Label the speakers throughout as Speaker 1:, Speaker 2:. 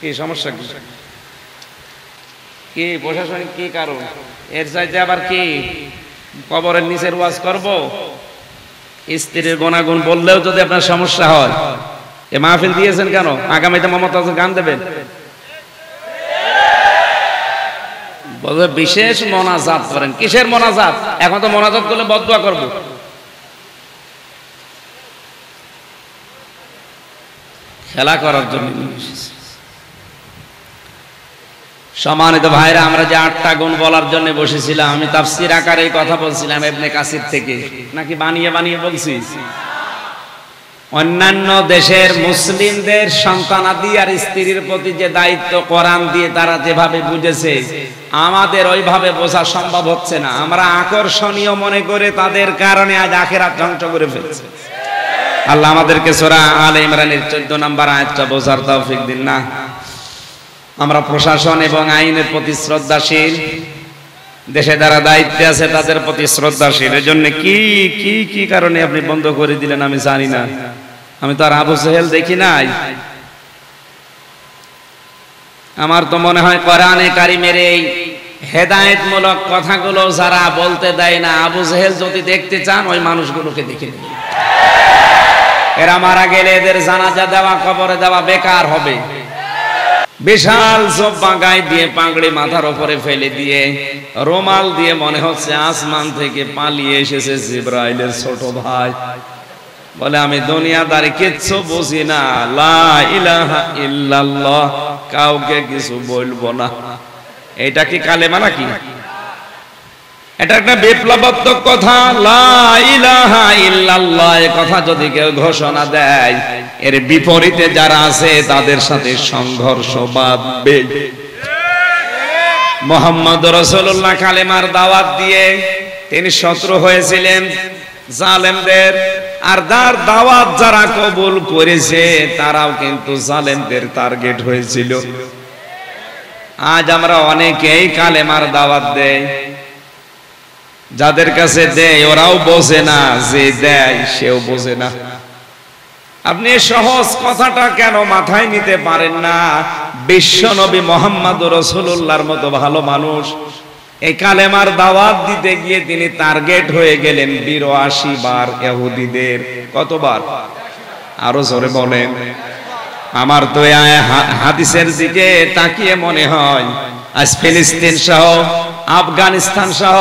Speaker 1: কি সমস্যা কি? কি প্রশাসনিক কি কারণ? এর চাইতে আবার কি কবরের নিচের ওয়াজ করব? স্ত্রীর গুণাগুণ বললেও যদি আপনার সমস্যা হয়, এ মাহফিল দিয়েছেন কেন? আগামীতে মমতাজ গান দেবেন? বলে বিশেষ মোনাজাত করেন। কিসের মোনাজাত? এখন তো মোনাজাত করলে বদদুয়া করব। খেলা করার জন্য। সম্মানিত ভাইরা, আমরা যে 8টা গুণ বলার জন্য বসেছিলাম, আমি তাফসীর আকারে এই কথা বলছিলাম ইবনে কাসির থেকে, নাকি বানিয়ে বানিয়ে বলছি? অন্যান্য দেশের মুসলিমদের সন্তানাদি আর স্ত্রীর প্রতি যে দায়িত্ব কোরআন দিয়ে তারা যেভাবে বুঝেছে, আমাদের ওইভাবে বোঝা সম্ভব হচ্ছে না। আমরা আকর্ষণীয় মনে করে তাদের কারণে আজ আখিরাত ধ্বংস করে ফেলছে। আল্লাহ আমাদেরকে সূরা আলে ইমরানের 14 নম্বর আয়াতটা বোঝার তৌফিক দিন না। আমরা প্রশাসন এবং আইনের প্রতি শ্রদ্ধাশীল, দেশে যারা দায়িত্বে আছে তাদের প্রতি শ্রদ্ধাশীল। এর জন্য কি কি কি কারণে আপনি বন্ধ করে দিলেন আমি জানি না। আমি তো আর আবু জেহেল দেখি নাই। আমার তো মনে হয় কোরআনে কারিমের এই হেদায়েতমূলক কথাগুলো যারা বলতে দেয় না, আবু জেহেল যদি দেখতে চান ওই মানুষগুলোকে দেখে নিন। এরা মারা গেলে এদের জানাজা দেওয়া, কবরে দেওয়া বেকার হবে। বিশাল জব্বা গায়ে দিয়ে, পাগড়ি মাথার উপরে ফেলে দিয়ে, রুমাল দিয়ে মনে হচ্ছে আসমান থেকে পালিয়ে এসেছে জিবরাইলের ছোট ভাই। বলে আমি দুনিয়াদারি কিচ্ছু বুঝি না, লা ইলাহা ইল্লাল্লাহ, কাউকে কিছু বলবো না। এটা কি কালেমা নাকি? এটা একটা বিপ্লবাত্মক কথা। লা ইলাহা ইল্লাল্লাহ এই কথা যদি কেউ ঘোষণা দেয়, এর বিপরীতে যারা আছে তাদের সাথে সংঘর্ষ বাঁধবে। মুহাম্মদ রাসূলুল্লাহ কালেমার দাওয়াত দিয়ে তিনি শত্রু হয়েছিলেন জালেমদের, আর তার দাওয়াত যারা কবুল করেছে তারাও কিন্তু জালেমদের টার্গেট হয়েছিল। আজ আমরা অনেকেই কালেমার দাওয়াত দেই, যাদের কাছে দেয় ওরাও বোঝে না, যে দেয় সেও বোঝে না। আপনি সহজ কথাটা কেন মাথায় নিতে পারেন না? বিশ্ব নবী মুহাম্মদ রাসূলুল্লাহর মতো ভালো মানুষ এই কালেমার দাওয়াত দিতে গিয়ে তিনি টার্গেট হয়ে গেলেন 82 বার ইহুদিদের। কতবার? আরো জোরে বলেন। আমার তো হাদিসের দিকে তাকিয়ে মনে হয় আজ ফিলিস্তিন সহ, আফগানিস্তান সহ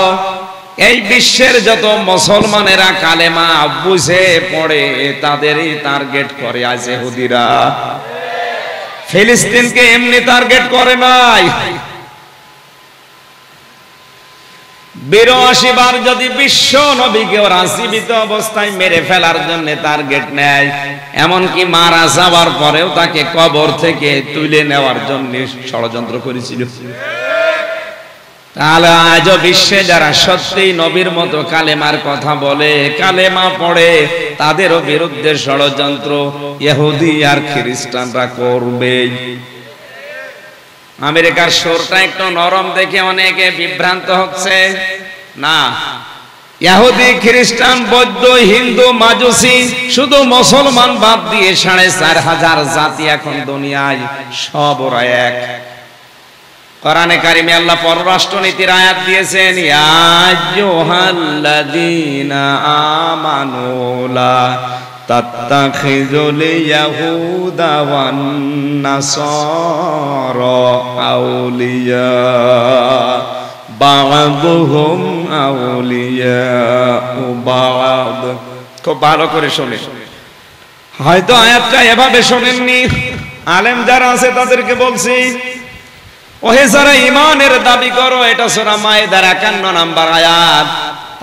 Speaker 1: এই বিশ্বের যত মুসলমানেরা কালেমা বুঝে পড়ে তাদেরই টার্গেট করে আজ ইহুদিরা। ফিলিস্তিনকে এমনি টার্গেট করে নাই। 82 বার যদি বিশ্ব নবীকে ওরা জীবিত অবস্থায় মেরে ফেলার জন্য টার্গেট নেয়, এমনকি মারা যাওয়ার পরেও তাকে কবর থেকে তুলে নেওয়ার জন্য ষড়যন্ত্র করেছিল। তাহলে আজও বিশ্বে যারা সত্যি নবীর মতো কালেমার কথা বলে, কালেমা পড়ে, তাদেরও বিরুদ্ধে ষড়যন্ত্র ইহুদি আর খ্রিস্টানরা করবে। আমেরিকার সুরটা একটু নরম দেখে অনেকে বিভ্রান্ত হচ্ছে। না, ইহুদি, খ্রিস্টান, বৌদ্ধ, হিন্দু, মাজুসি, শুধু মুসলমান বাদ দিয়ে 4500 জাতি এখন দুনিয়ায়, সব ওরা এক। কোরআনে কারিমে আল্লাহ পররাষ্ট্র নীতির আয়াত দিয়েছেন, ইয়া আইয়ুহাল্লাযীনা আমানু লা তাত্তাখিযুল ইয়াহুদা ওয়ান নাসারা আউলিয়া বা'দুহুম আউলিয়া বা'দ। খুব ভালো করে শুনে, হয়তো আয়াতটা এভাবে শোনেননি। আলেম যারা আছে তাদেরকে বলছি, ওহে যারা ঈমানের দাবি করো, এটা সূরা মায়েদার 51 নম্বর আয়াত,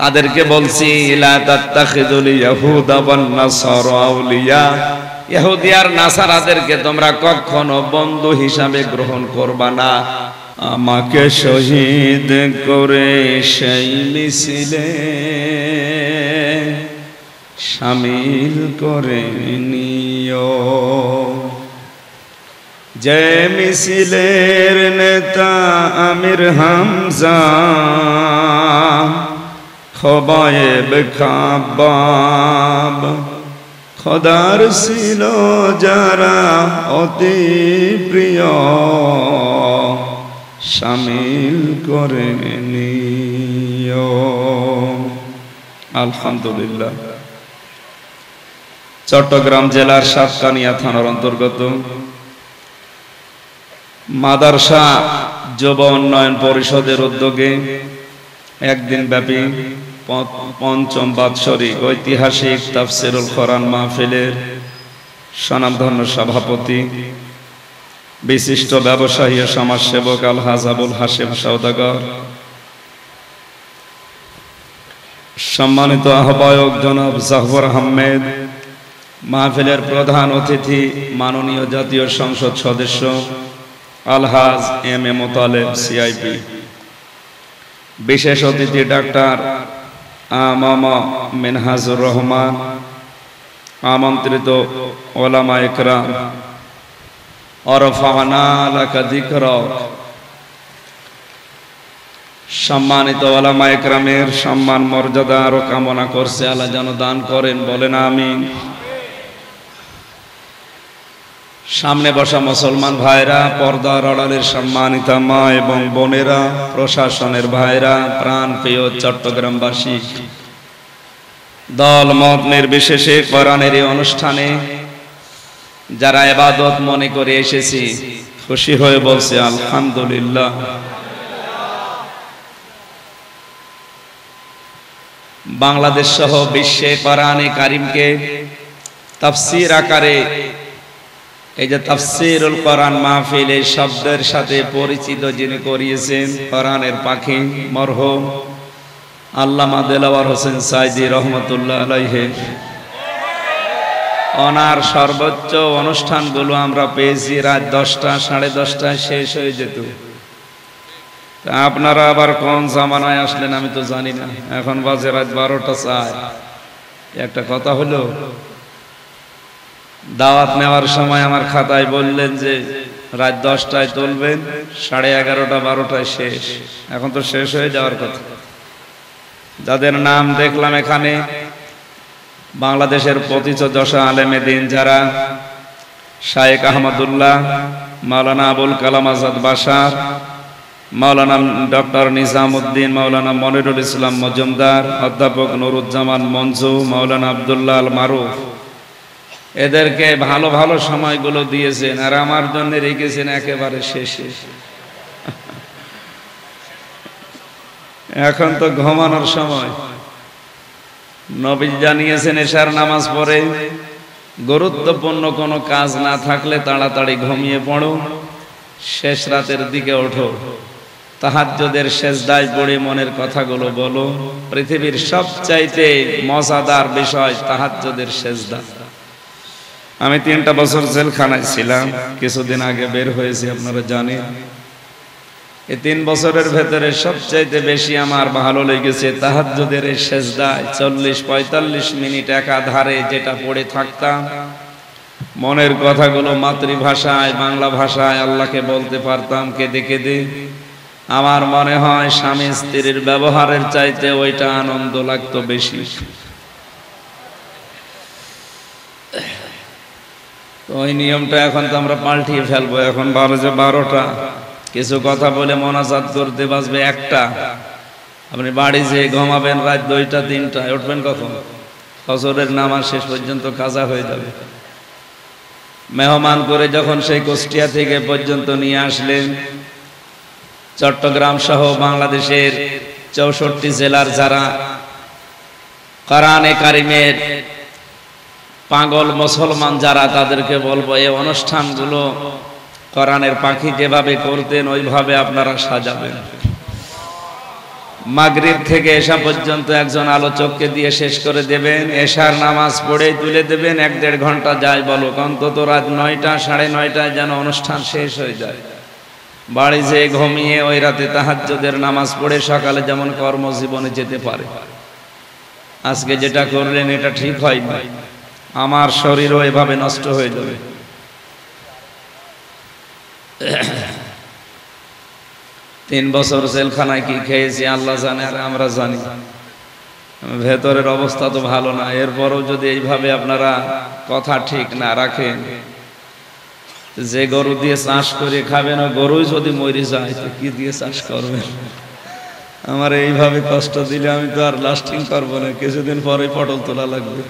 Speaker 1: তাদেরকে বলছি লা তাত্তাখিযুল ইয়াহুদা ওয়ান নাসারা আউলিয়া, ইহুদি আর নাসারাদেরকে তোমরা কখনো বন্ধু হিসাবে গ্রহণ করবা না। আমাকে শহীদ করে সেই মিছিলে শামিল করে নিও, যে মিছিলের নেতা আমির হামজা, খোবায়েব খাব্বাব,
Speaker 2: খোদার ছিল যারা অতি প্রিয় শামিল করে নিও। আলহামদুলিল্লাহ। চট্টগ্রাম জেলার সাতকানিয়া থানার অন্তর্গত মাদারসা যুব উন্নয়ন পরিষদের উদ্যোগে একদিন ব্যাপী পঞ্চম বাৎসরিক ঐতিহাসিক তাফসিরুল কোরআন মাহফিলের স্বনামধন্য সভাপতি বিশিষ্ট ব্যবসায়ী ও সমাজসেবক আলহাজ আবুল হাশেম সওদাগর, সম্মানিত আহ্বায়ক জনাব জাহর আহমেদ, মাহফিলের প্রধান অতিথি মাননীয় জাতীয় সংসদ সদস্য আলহাজ এম এ মোতালেব সিআইপি, বিশেষ অতিথি ডাক্তার আমামা মিনহাজুর রহমান, আমন্ত্রিত ওলামা ইকরাম, ওরফানা লাকা যিকরাক, সম্মানিত ওলামা ইকরামের সম্মান মর্যাদা আরো কামনা করছে আল্লাহ যেন দান করেন, বলেন আমিন। সামনে বসা মুসলমান ভাইরা, পর্দার আড়ালের সম্মানিতা মা এবং বোনেরা, প্রশাসনের ভাইরা, প্রাণ প্রিয় চট্টগ্রামবাসী, দল মত নির্বিশেষে কোরআনের এই অনুষ্ঠানে যারা ইবাদত মনে করে এসেছি, খুশি হয়ে বলছে আলহামদুলিল্লাহ। বাংলাদেশ সহ বিশ্বে কোরআনে কারিমকে তাফসীর আকারে এই যে তাফসীরুল কোরআন মাহফিল এই শব্দের সাথে পরিচিত যিনি করিয়েছেন কোরআনের পাখি মরহুম আল্লামা দেলাওয়ার হোসেন সাইদি রহমতুল্লাহ আলাইহি, ওনার সর্বোচ্চ অনুষ্ঠানগুলো আমরা পেয়েছি রাত 10টা, 10:30টায় শেষ হয়ে যেত। আপনারা আবার কোন জামানায় আসলেন আমি তো জানি না, এখন বাজে রাত 12টা চায়। একটা কথা হলো, দাওয়াত নেওয়ার সময় আমার খাতায় বললেন যে রাত 10টায় তুলবেন, 11:30, 12টায় শেষ। এখন তো শেষ হয়ে যাওয়ার কথা। যাদের নাম দেখলাম এখানে, বাংলাদেশের পতিতযশা আলেমে দিন যারা, শায়েখ আহমদুল্লাহ, মাওলানা আবুল কালাম আজাদ বাশার, মাওলানা ডক্টর নিজামউদ্দিন, মাওলানা মনিরুল ইসলাম মজুমদার, অধ্যাপক নুরুজ্জামান মঞ্জু, মাওলানা আব্দুল্লাহ আল মারুফ, এদেরকে ভালো ভালো সময়গুলো দিয়েছেন আর আমার জন্য রেখেছেন একেবারে শেষে। এখন তো ঘুমানোর সময়। নবী জানিয়েছেন এশার নামাজ পড়ে গুরুত্বপূর্ণ কোনো কাজ না থাকলে তাড়াতাড়ি ঘুমিয়ে পড়ো, শেষ রাতের দিকে ওঠো, তাহাজ্জুদের সেজদায় পড়ে মনের কথাগুলো বলো। পৃথিবীর সবচাইতে মজাদার বিষয় তাহাজ্জুদের সেজদা। আমি 3টা বছর জেলখানায় ছিলাম, কিছুদিন আগে বের হয়েছি, আপনারা জানেন। এই 3 বছরের ভেতরে সবচাইতে বেশি আমার ভালো লেগেছে তাহাজ্জুদের এই সেজদায় 40-45 মিনিট একাধারে যেটা পড়ে থাকতাম, মনের কথাগুলো মাতৃভাষায় বাংলা ভাষায় আল্লাহকে বলতে পারতাম কেঁদে কেঁদে। আমার মনে হয় স্বামী স্ত্রীর ব্যবহারের চাইতে ওইটা আনন্দ লাগতো বেশি। ওই নিয়মটা এখন তো আমরা পাল্টিয়ে ফেলবো। এখন 12টা, কিছু কথা বলে মোনাজাত করতে বাজবে 1টা, আপনি বাড়ি যেয়ে ঘুমাবেন রাত 2টা 3টায়, উঠবেন কখন? ফজরের নামাজ শেষ পর্যন্ত কাজা হয়ে যাবে। মেহমান করে যখন সেই কুষ্টিয়া থেকে পর্যন্ত নিয়ে আসলেন, চট্টগ্রাম সহ বাংলাদেশের 64 জেলার যারা কোরআনে কারিমের পাগল মুসলমান যারা, তাদেরকে বলবো এই অনুষ্ঠানগুলো কোরআনের পাখি যেভাবে করতেন ওইভাবে আপনারা সাজাবেন। মাগরিব থেকে এশা পর্যন্ত একজন আলোচককে দিয়ে শেষ করে দেবেন, এশার নামাজ পড়েই তুলে দেবেন। 1-1.5 ঘন্টা যায় বলো, অন্তত রাত 9টা 9:30টায় যেন অনুষ্ঠান শেষ হয়ে যায়। বাড়ি যেয়ে ঘুমিয়ে ওই রাতে তাহাজ্জুদের নামাজ পড়ে সকালে যেমন কর্মজীবনে যেতে পারে। আজকে যেটা করলেন এটা ঠিক হয়নি, আমার শরীরও এভাবে নষ্ট হয়ে যাবে। 3 বছর জেলখানায় কি খেয়েছি আল্লাহ জানে আর আমরা জানি। ভেতরের অবস্থা তো ভালো না, এরপরও যদি এইভাবে আপনারা কথা ঠিক না রাখেন, যে গরু দিয়ে চাষ করে খাবেন ও গরুই যদি মরে যায় তো কি দিয়ে চাষ করবেন? আমার এইভাবে কষ্ট দিলে আমি তো আর লাস্টিং করবো না, কিছুদিন পরে পটল তোলা লাগবে।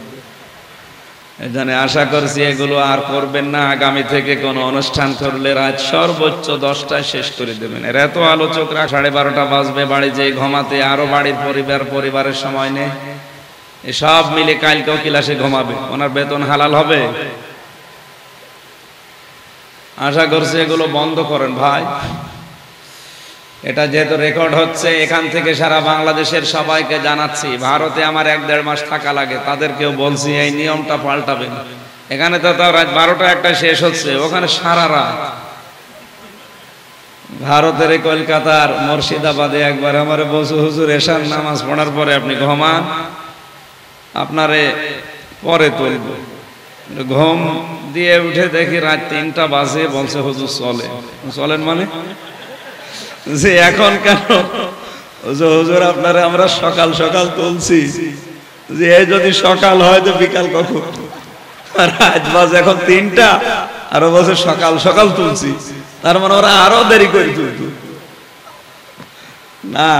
Speaker 2: এখানে আশা করছি এগুলো আর করবেন না। আগামী থেকে কোনো অনুষ্ঠান করলে রাত সর্বোচ্চ 10টায় শেষ করে দেবেন। এর এত আলোচকরা 12:30 বাজবে বাড়ি যেয়ে ঘুমাতে, আরো বাড়ির পরিবারের সময় নেই। এসব মিলে কালকেও ক্লাসে ঘুমাবে, ওনার বেতন হালাল হবে? আশা করছি এগুলো বন্ধ করেন ভাই। এটা যেহেতু রেকর্ড হচ্ছে, এখান থেকে সারা বাংলাদেশের সবাইকে জানাচ্ছি, ভারতে আমার 1-1.5 মাস থাকা লাগে, তাদেরকেও বলছি এই নিয়মটা পাল্টাবেন। এখানে তো তাও রাত 12টা 1টা শেষ হচ্ছে, ওখানে সারা রাত। ভারতের কলকাতার মুর্শিদাবাদে একবার আমারে বলছে, হুজুর এশার নামাজ পড়ার পরে আপনি ঘুমান, আপনারে পরে তুলব। ঘুম দিয়ে উঠে দেখি রাত 3টা বাজে, বলছে হুজুর চলেন মানে যে এখন কেন? হুজুর আপনারা আমরা সকাল সকাল তুলছি, যে যদি সকাল হয় তো বিকাল কখন? রাত বাজে এখন 3টা, আরো বলছে সকাল সকাল তুলছি, তার মানে ওরা আরো দেরি করে তুলতো না।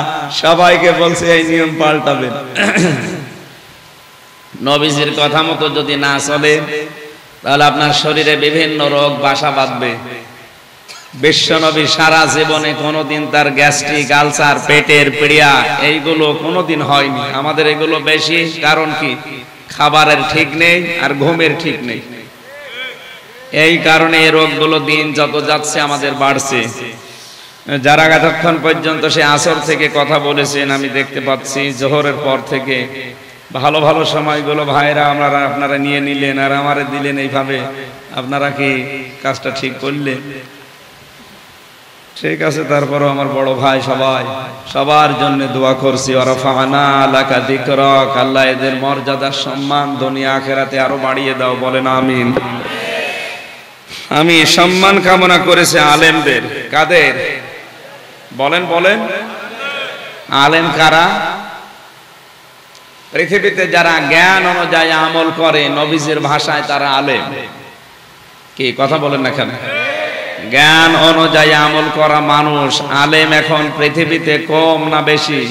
Speaker 2: সবাইকে বলছে এই নিয়ম পাল্টাবেন।
Speaker 1: নবীজির কথা মতো যদি না চলে তাহলে আপনার শরীরে বিভিন্ন রোগ বাসা বাঁধবে। বিশ্বনবী সারা জীবনে কোনোদিন তার গ্যাস্ট্রিক, আলসার, পেটের পীড়া এইগুলো কোনোদিন হয়নি। আমাদের এগুলো বেশি, কারণ কি? খাবারের ঠিক নেই আর ঘুমের ঠিক নেই। এই কারণে এই রোগগুলো দিন যত যাচ্ছে আমাদের বাড়ছে। যারা এতক্ষণ পর্যন্ত সে আসর থেকে কথা বলেছেন আমি দেখতে পাচ্ছি, জোহরের পর থেকে ভালো ভালো সময়গুলো ভাইরা আপনারা নিয়ে নিলেন আর আমারে দিলেন। এইভাবে আপনারা কি কাজটা ঠিক করলেন? ঠিক আছে, তারপরও আমার বড় ভাই সবার জন্য দোয়া করছি। ওয়ারাফা'না লাকা যিকরাক, আল্লাহ এদের মর্যাদা সম্মান দুনিয়া আখিরাতে আরো বাড়িয়ে দাও, বলেন আমিন। আমি সম্মান কামনা করেছি আলেমদের। কাদের? বলেন আলেম কারা? পৃথিবীতে যারা জ্ঞান অনুযায়ী আমল করে, নবীজির ভাষায় তারা আলেম। কি কথা বলেন না কেন? জ্ঞান অনুযায়ী আমল করা মানুষ আলেম এখন পৃথিবীতে কম না বেশি?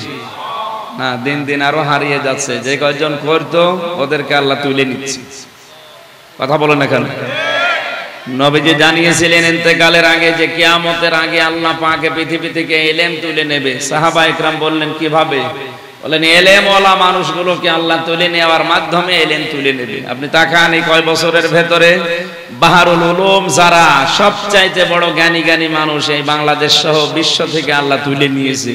Speaker 1: না, দিন দিন আরো হারিয়ে যাচ্ছে। যে কয়জন করতো ওদেরকে আল্লাহ তুলে নিচ্ছে। কথা বলেন না কেন? নবীজি জানিয়েছিলেন ইন্তেকালের আগে যে কিয়ামতের আগে আল্লাহ পাক পৃথিবী থেকে ইলম তুলে নেবে। সাহাবা ইকরাম বললেন কিভাবে? বলেন ইলম ওয়ালা মানুষগুলোকে আল্লাহ তুলে নেওয়ার মাধ্যমে ইলম তুলে নেবে। আপনি তাকান এই কয় বছরের ভেতরে বাহারুল উলুম যারা সবচাইতে বড় জ্ঞানী মানুষ এই বাংলাদেশ সহ বিশ্ব থেকে আল্লাহ তুলে নিয়েছে।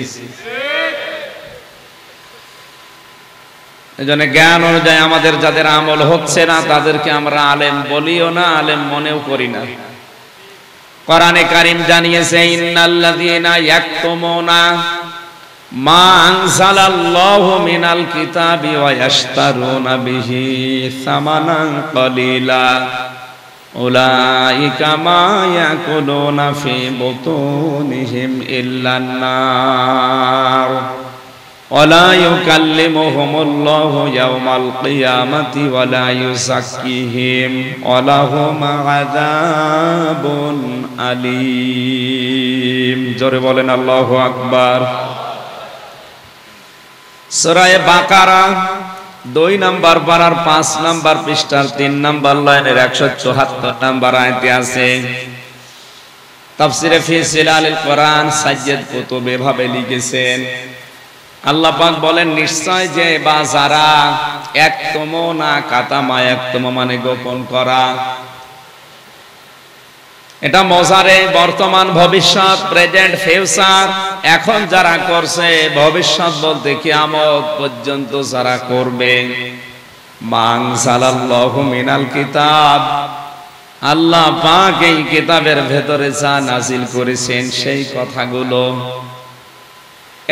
Speaker 1: এজন্য জ্ঞান অনুযায়ী আমাদের যাদের আমল হচ্ছে না তাদেরকে আমরা আলেম বলিও না, আলেম মনেও করি না। কোরআনে কারীম জানিয়েছে ইন্নাল্লাযীনা ইয়াকতুমুনা মা আনজালাল্লাহু মিনাল কিতাবি ওয়া ইয়াশতারুনা বিহি সামানান কলিলা উলাইকা মা ইয়াকুলুনা ফি বুতুনিহিম ইল্লান নার ওয়ালা ইউকাল্লিমুহুমুল্লাহু ইয়াওমাল কিয়ামাতি ওয়ালা ইউযাক্কিহিম ওয়া লাহুম আযাবুন আলীম। জোরে বলেন আল্লাহু আকবার। সূরা বাকারা 2 নম্বর পারার 5 নম্বর পৃষ্ঠার 3 নম্বর লাইনের 174 নম্বর আয়াতে আছে। তাফসিরে ফি সিলালিল কোরআন সাজ্জাদ কুতুব এভাবে লিখেছেন, আল্লাহ পাক বলেন নিশ্চয় যে বা যারা একতমনা কাতামা, একতম মানে গোপন করা, এটা মজারে বর্তমান ভবিষ্যৎ, প্রেজেন্ট ফিউচার। এখন যারা করছে, ভবিষ্যৎ বলতে কিয়ামত পর্যন্ত যারা করবে। মানজালাল্লাহু মিনাল কিতাব, আল্লাহ পাক এই কিতাবের ভেতরে যা নাজিল করেছেন সেই কথাগুলো,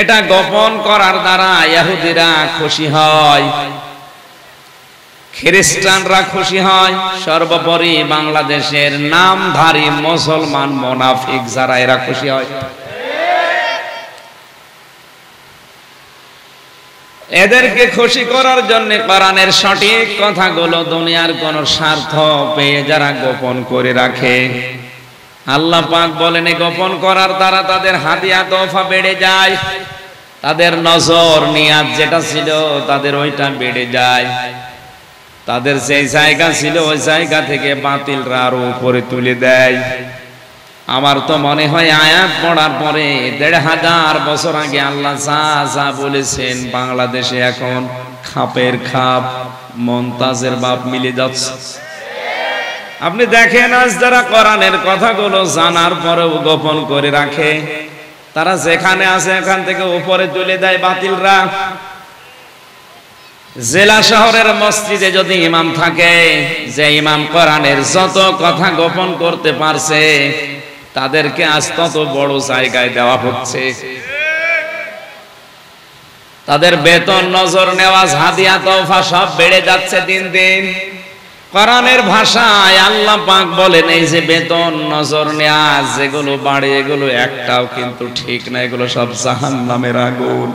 Speaker 1: এটা গোপন করার দ্বারা ইহুদিরা খুশি হয়, খ্রিস্টানরা খুশি হয়, সর্বোপরি বাংলাদেশের নামধারী মুসলমান মুনাফিক যারা এরা খুশি হয়। এদেরকে খুশি করার জন্য কোরআনের সঠিক কথাগুলো দুনিয়ার কোন স্বার্থ পেয়ে যারা গোপন করে রাখে, আল্লাহ পাক বলেন এই গোপন করার দ্বারা তাদের হাদিয়া তোফা বেড়ে যায়, তাদের নজর নিয়াত যেটা ছিল তাদের ওইটা বেড়ে যায়, তাদের যেই জায়গা ছিল ওই জায়গা থেকে বাতিলরা আরো উপরে তুলে দেয়। আমার তো মনে হয় আয়াত পড়ার পরে ১৫০০ বছর আগে আল্লাহ যা বলেছেন বাংলাদেশে এখন খাপের খাপ মমতাজের বাপ মিলে যাচ্ছে। আপনি দেখেন আজ যারা কোরআনের কথাগুলো জানার পরেও গোপন করে রাখে, তারা যেখানে আছে এখান থেকে উপরে তুলে দেয় বাতিলরা। জেলা শহরের মসজিদে যদি ইমাম থাকে, যে ইমাম কোরআনের যত কথা গোপন করতে পারছে তাদেরকে আজ তত বড় জায়গায় দেওয়া হচ্ছে, তাদের বেতন নজর নেওয়া হাদিয়া তোফা সব বেড়ে যাচ্ছে দিন দিন। কোরআনের ভাষায় আল্লাহ পাক বলেন এই যে বেতন নজর নেওয়া যেগুলো বাড়ে এগুলো একটাও কিন্তু ঠিক না, এগুলো সব জাহান্নামের আগুন।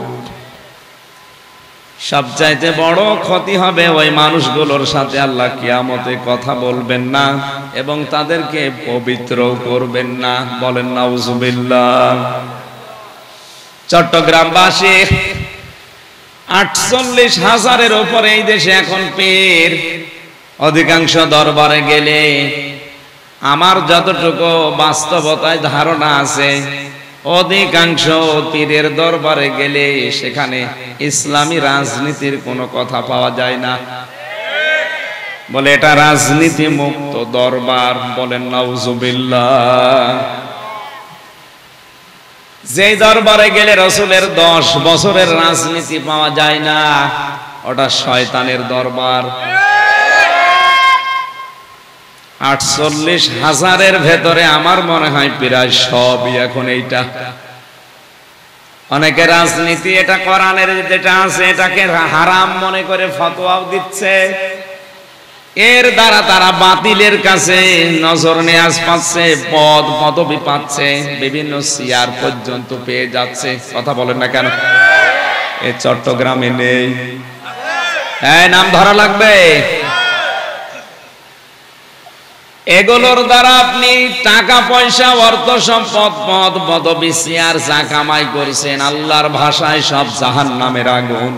Speaker 1: সবচাইতে বড় ক্ষতি হবে ওই মানুষগুলোর সাথে আল্লাহ কিয়ামতে কথা বলবেন না এবং তাদেরকে পবিত্র করবেন না। বলেন নাউজুবিল্লাহ। চট্টগ্রামবাসী ৪৮,০০০-এর উপরে এই দেশে এখন পীর। অধিকাংশ দরবারে গেলে আমার যতটুকু বাস্তবতায় ধারণা আছে, অধিকাংশ পীরের দরবারে গেলে সেখানে ইসলামী রাজনীতির কোনো কথা পাওয়া যায় না। বলে এটা রাজনীতি মুক্ত দরবার। বলেন নাউজুবিল্লাহ। যেই দরবারে গেলে রাসূলের ১০ বছরের রাজনীতি পাওয়া যায় না, ওটা শয়তানের দরবার। ৪৮,০০০-এর ভেতরে আমার মনে হয় প্রায় সবই এখন এইটা। অনেকে রাজনীতি এটা কোরআনের যেটা আছে এটাকে হারাম মনে করে ফতোয়াও দিচ্ছে। এর দ্বারা তারা বাতিলের কাছে নজর নেয়াজ পাচ্ছে, পদ পদবি পাচ্ছে, বিভিন্ন চেয়ার পর্যন্ত পেয়ে যাচ্ছে। কথা বলেন না কেন? এ চট্টগ্রামে নেই? হ্যাঁ, নাম ধরা লাগবে। এগুলোর দ্বারা আপনি টাকা পয়সা অর্থ সম্পদ পদ পদবি চেয়ার যা কামাই করছেন, আল্লাহর ভাষায় সব জাহান্নামের আগুন।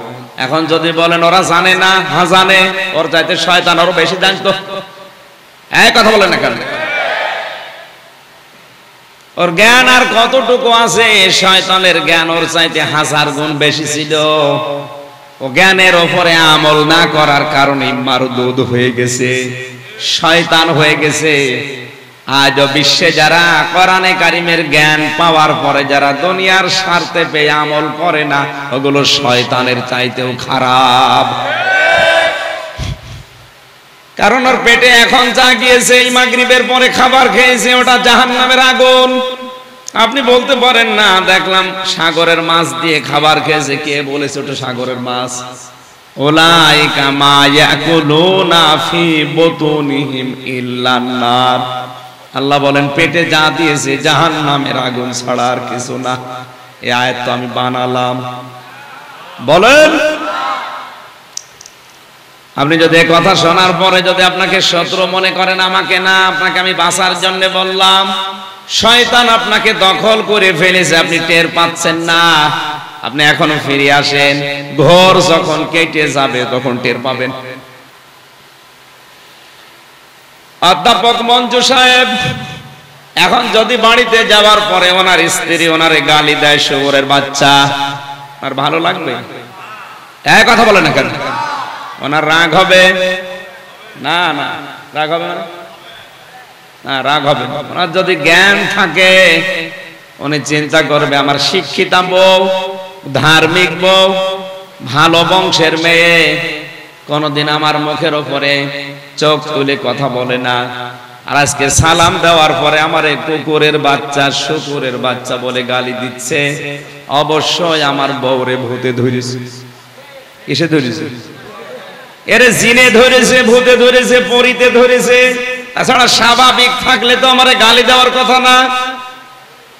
Speaker 1: এখন যদি বলেন ওরা জানে না, হ্যাঁ জানে, ওর চাইতে শয়তান আরো বেশি জানতো। এই কথা বলেন না কেন? ওর জ্ঞান আর কতটুকু আছে? শয়তানের জ্ঞান ওর চাইতে 1000 গুণ বেশি ছিল। ও জ্ঞানের ওপরে আমল না করার কারণে মারদুদ হয়ে গেছে, শয়তান হয়ে গেছে। আজ বিশ্বে যারা কোরআনে কারিমের জ্ঞান পাওয়ার পরে যারা দুনিয়ার স্বার্থে পেয়ে আমল করে না, ওগুলো শয়তানের চাইতেও খারাপ। কারণ ওর পেটে এখন যা গিয়েছে, এই মাগরিবের পরে খাবার খেয়েছে, ওটা জাহান্নামের আগুন। আপনি বলতে পারেন না দেখলাম সাগরের মাছ দিয়ে খাবার খেয়েছে। কে বলেছে ওটা সাগরের মাছ? উলাইকা মা ইয়াকুলুনা ফি বুতুনিহিম ইল্লান নার। আল্লাহ বলেন পেটে যা দিয়েছে জাহান্নামের আগুন ছাড়া আর কিছু না। এই আয়াত তো আমি বানালাম। বলেন, আপনি যদি এই কথা শোনার পরে যদি আপনাকে শত্রু মনে করেন, আমাকে না, আপনাকে আমি বাঁচার জন্য বললাম। শয়তান আপনাকে দখল করে ফেলেছে, আপনি টের পাচ্ছেন না। আপনি এখনো ফিরে আসেন, ঘোর যখন কেটে যাবে তখন টের পাবেন। অধ্যাপক মঞ্জু সাহেব এখন যদি বাড়িতে যাওয়ার পরে ওনার স্ত্রী ওনারে গালি দেয়, শুয়োরের বাচ্চা, আর ভালো লাগবে? এক কথা বলে না কেন? ওনার রাগ হবে না? না রাগ হবে না, না রাগ হবে। ওনার যদি জ্ঞান থাকে উনি চিন্তা করবে আমার শিক্ষিতা বউ, ধার্মিক বউ, ভালো বংশের মেয়ে কোনদিন আমার মুখের উপরে চোখ তুলে কথা বলে না। আর আজকে সালাম দেওয়ার পরে আমার কুকুরের বাচ্চা, শুকুরের বাচ্চা বলে গালি দিচ্ছে। অবশ্যই আমার বউরে ভূতে ধরেছে। কিসে ধরেছে? এরে জিনে ধরেছে, ভূতে ধরেছে, পরিতে ধরেছে। তাছাড়া স্বাভাবিক থাকলে তো আমারে গালি দেওয়ার কথা না।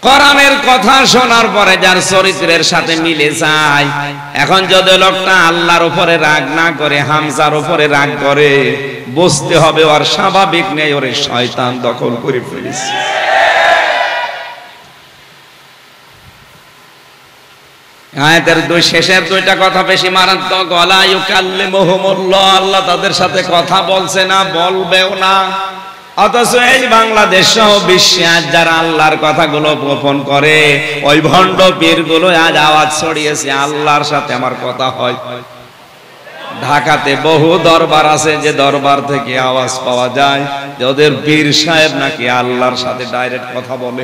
Speaker 1: কোরআনের কথা শোনার পরে যার চরিত্রের সাথে মিলে যায়। এখন যদি লোকটা আল্লাহর উপরে রাগ না করে হামজার উপরে রাগ করে, বুঝতে হবে ওর স্বাভাবিক নেই, ওরে শয়তান দখল করে ফেলেছে। আয়াতের শেষের দুইটা কথা বেশি মারাত্মক। ওয়ালা ইউকাল্লিমুহুমুল্লাহ, আল্লাহ তাদের সাথে কথা বলছে না, বলবেও না। অথচ এই বাংলাদেশ সহ বিশ্বে আজ যারা আল্লাহর কথাগুলো গোপন করে, ওই ভণ্ড পীরগুলো আজ আওয়াজ ছড়িয়েছে আল্লাহর সাথে আমার কথা হয়। ঢাকাতে বহু দরবার আছে যে দরবার থেকে আওয়াজ পাওয়া যায় যে ওদের পীর সাহেব নাকি আল্লাহর সাথে ডাইরেক্ট কথা বলে।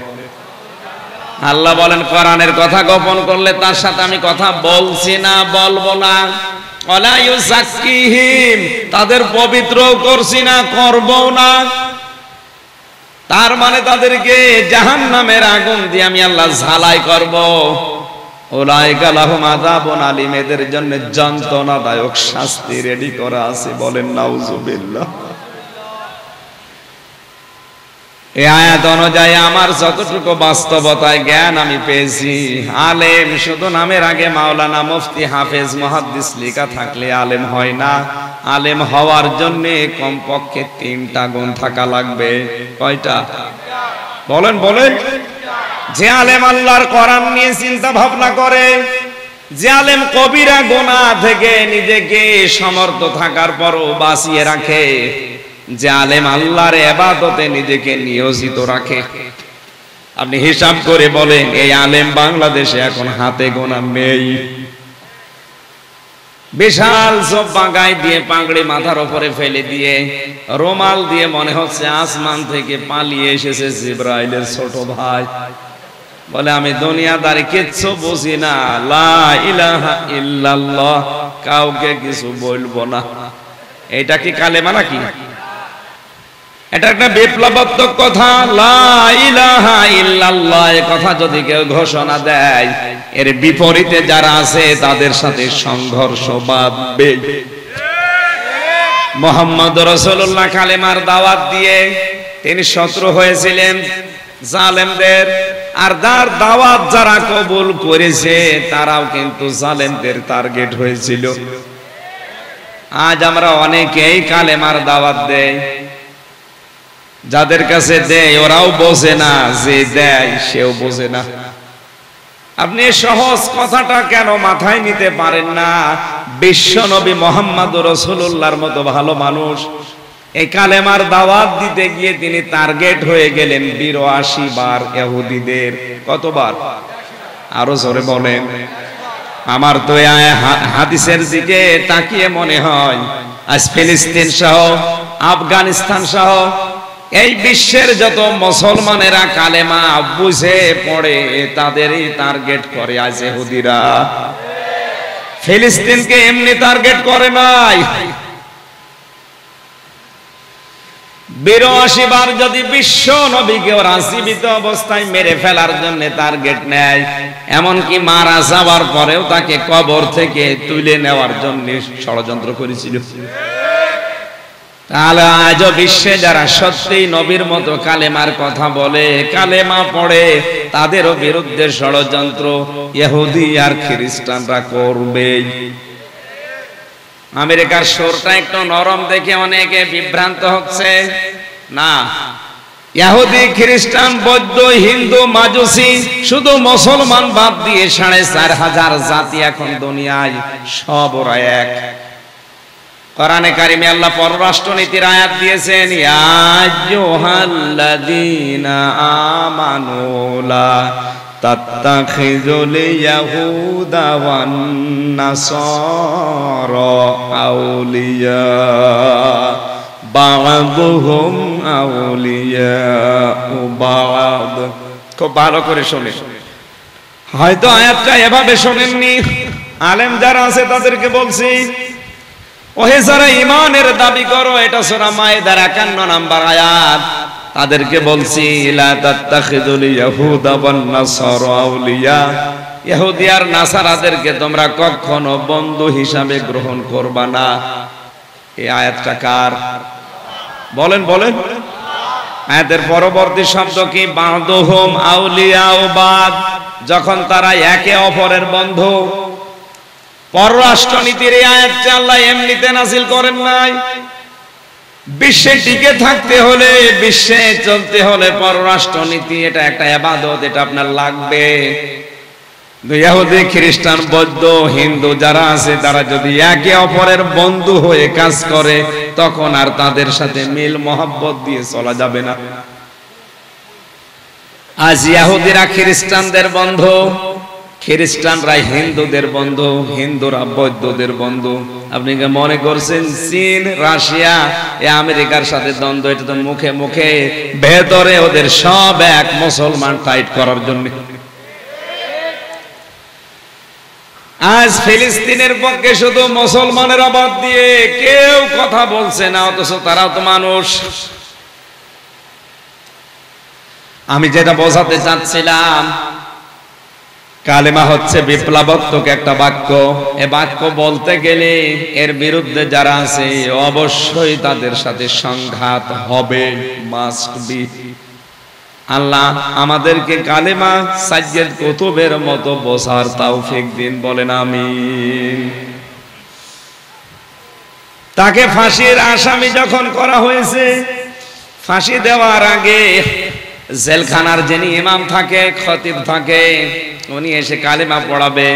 Speaker 1: আল্লাহ বলেন কোরআনের কথা গোপন করলে তার সাথে আমি কথা বলছি না, বলবো না। ওয়ালা ইউযাক্কিহিম, তাদের পবিত্র করছি না, করবো না। তার মানে তাদেরকে জাহান্নামের আগুন দিয়ে আমি আল্লাহ ঝালাই করব। উলাইকা লাহুম আযাবুন আলীম, এদের জন্য যন্ত্রণাদায়ক শাস্তি রেডি করা আছে। বলেন নাউযুবিল্লাহ। এই আয়াত অনুযায়ী আমার যতটুকু বাস্তবতায় জ্ঞান আমি পেয়েছি, আলেম শুধু নামের আগে মাওলানা, মুফতি, হাফেজ, মুহাদ্দিস লেখা থাকলে আলেম হয় না। আলেম হওয়ার জন্য কমপক্ষে 3টা গুণ থাকা লাগবে। কয়টা? বলেন বলেন। যে আলেম আল্লাহর কোরআন নিয়ে চিন্তা ভাবনা করে, যে আলেম কবিরা গুনাহ থেকে নিজেকে সমর্থ থাকার পরও বাঁচিয়ে রাখে, যে আলেম আল্লাহর ইবাদতে নিজেকে নিয়োজিত রাখে। আপনি হিসাব করে বলেন এই আলেম বাংলাদেশে এখন হাতে গোনা নেই। বিশাল জব্বা গায়ে দিয়ে, পাগড়ি মাথার উপরে ফেলে দিয়ে, রুমাল দিয়ে মনে হচ্ছে আসমান থেকে পালিয়ে এসেছে জিবরাইলের ছোট ভাই। বলে আমি দুনিয়াদারি কিচ্ছু বুঝি না, লা ইলাহা ইল্লাল্লাহ, কাউকে কিছু বলবো না। এটা কি কালেমা নাকি? এটা একটা বিপ্লবাত্মক কথা। লা ইলাহা ইল্লাল্লাহ এই কথা যদি কেউ ঘোষণা দেয়, এর বিপরীতে যারা আছে তাদের সাথে সংঘর্ষ বাঁধবে। মুহাম্মদ রাসূলুল্লাহ কালেমার দাওয়াত দিয়ে তিনি শত্রু হয়েছিলেন জালেমদের, আর তার দাওয়াত যারা কবুল করেছে তারাও কিন্তু জালেমদের টার্গেট হয়েছিল। আজ আমরা অনেকেই কালেমার দাওয়াত দেই, যাদের কাছে দেয় ওরাও বোঝে না, যে দেয় সেও বোঝে না। আপনি সহজ কথাটা কেন মাথায় নিতে পারেন না? বিশ্ব নবী মুহাম্মদ রাসূলুল্লাহর মতো ভালো মানুষ এই কালেমার দাওয়াত দিতে গিয়ে তিনি টার্গেট হয়ে গেলেন 82 বার ইহুদিদের। কতবার? আরো জোরে বলেন। আমার তো হাদিসের দিকে তাকিয়ে মনে হয় আজ ফিলিস্তিন সহ, আফগানিস্তান সহ এই বিশ্বের যত মুসলমানেরা কালেমা বুঝে পড়ে তাদেরই টার্গেট করে আজ ইহুদিরা। ফিলিস্তিনকে এমনি টার্গেট করে নাই। 82 বার যদি বিশ্ব নবীকে ওরা জীবিত অবস্থায় মেরে ফেলার জন্য টার্গেট নেয়, এমনকি মারা যাওয়ার পরেও তাকে কবর থেকে তুলে নেওয়ার জন্য ষড়যন্ত্র করেছিল। তাহলে আজও বিশ্বে যারা সত্যি নবীর মতো কালেমার কথা বলে, কালেমা পড়ে, তাদেরও বিরুদ্ধে ষড়যন্ত্র ইহুদি আর খ্রিস্টানরা করবে। আমেরিকার সুরটা একটু নরম দেখে অনেকে বিভ্রান্ত হচ্ছে। না, ইহুদি, খ্রিস্টান, বৌদ্ধ, হিন্দু, মাজুসি, শুধু মুসলমান বাদ দিয়ে 4500 জাতি এখন দুনিয়ায়, সব ওরা এক। কোরআনে কারিমে আল্লাহ পররাষ্ট্র নীতির আয়াত দিয়েছেন, ইয়া আইয়ুহাল্লাযীনা আমানু লা তাত্তাখিযুল ইয়াহুদা ওয়ান নাসারা আউলিয়া বা'দুহুম আউলিয়া বা'দ। খুব ভালো করে শুনে, হয়তো আয়াতটা এভাবে শোনেননি। আলেম যারা আছে তাদেরকে বলছি, ওহে যারা ঈমানের দাবি করো, এটা সূরা মায়েদার 51 নম্বর আয়াত, তাদেরকে বলছি লা তাত্তাখিযুল ইয়াহুদা ওয়ান নাসারা আউলিয়া, ইহুদি আর নাসারাদেরকে তোমরা কখনো বন্ধু হিসাবে গ্রহণ করবা না। এই আয়াতটা কার? বলেন বলেন। আয়াতের পরবর্তী শব্দ কি? বাদুহুম আউলিয়াউ বাদ, যখন তারা একে অপরের বন্ধু। পররাষ্ট্রনীতির এই আয়াতটা আল্লাহ এমনিতে নাযিল করেন নাই। বিশ্বে টিকে থাকতে হলে, বিশ্বে চলতে হলে পররাষ্ট্রনীতি এটা একটা ইবাদত, এটা আপনার লাগবে। ইহুদি, খ্রিস্টান, বৌদ্ধ, হিন্দু যারা আছে তারা যদি একে অপরের বন্ধু হয়ে কাজ করে তখন আর তাদের সাথে মিল মহব্বত দিয়ে চলা যাবে না। আজ ইহুদিরা খ্রিস্টানদের বন্ধু, খ্রিস্টানরা হিন্দুদের বন্ধু, হিন্দুরা বৌদ্ধদের বন্ধু। আপনি কি মনে করছেন চীন, রাশিয়া, আমেরিকার সাথে দ্বন্দ্ব? এটা তো মুখে মুখে, ভেতরে ওদের সব এক মুসলমান টাইট করার জন্য। আজ ফিলিস্তিনের পক্ষে শুধু মুসলমানের আবাদ দিয়ে কেউ কথা বলছে না, অথচ তারাও তো মানুষ। আমি যেটা বোঝাতে চাচ্ছিলাম, কালেমা হচ্ছে বিপ্লবাত্মক একটা বাক্য। এ বাক্য বলতে গেলে এর বিরুদ্ধে যারা আছে অবশ্যই তাদের সাথে সংঘাত হবে, মাস্ট বি। আল্লাহ আমাদেরকে কালেমা সাজ্জাদ কুতুবের মতো বোঝার তৌফিক দিন, বলেন আমিন। তাকে ফাঁসির আসামি যখন করা হয়েছে, ফাঁসি দেওয়ার আগে জেলখানার যিনি ইমাম থাকে, খতিব থাকে, উনি এসে কালেমা পড়াবে।